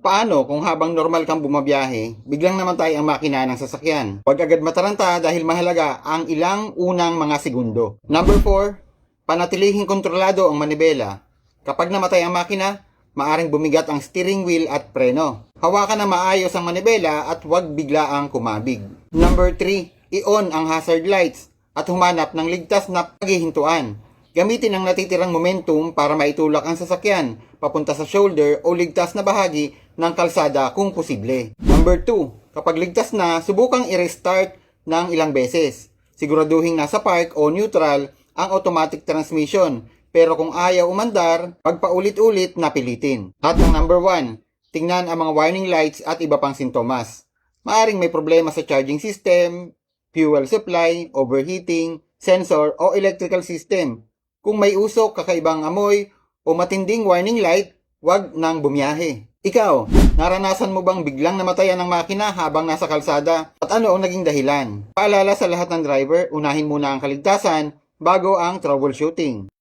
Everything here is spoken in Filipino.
Paano kung habang normal kang bumabiyahe, biglang namatay ang makina ng sasakyan? Huwag agad mataranta dahil mahalaga ang ilang unang mga segundo. Number 4, panatilihing kontrolado ang manibela. Kapag namatay ang makina, maaring bumigat ang steering wheel at preno. Hawakan na maayos ang manibela at huwag biglaang kumabig. Number 3, i-on ang hazard lights at humanap ng ligtas na paghihintuan. Gamitin ang natitirang momentum para maitulak ang sasakyan papunta sa shoulder o ligtas na bahagi ng kalsada kung posible. Number 2, kapag ligtas na, subukang i-restart ng ilang beses. Siguraduhin nasa park o neutral ang automatic transmission. Pero kung ayaw umandar, pagpaulit-ulit na pilitin. At ang number 1, tingnan ang mga warning lights at iba pang sintomas. Maaring may problema sa charging system, fuel supply, overheating, sensor o electrical system. Kung may usok, kakaibang amoy o matinding warning light, huwag nang bumiyahe. Ikaw, naranasan mo bang biglang namatayan ng makina habang nasa kalsada? At ano ang naging dahilan? Paalala sa lahat ng driver, unahin muna ang kaligtasan bago ang troubleshooting.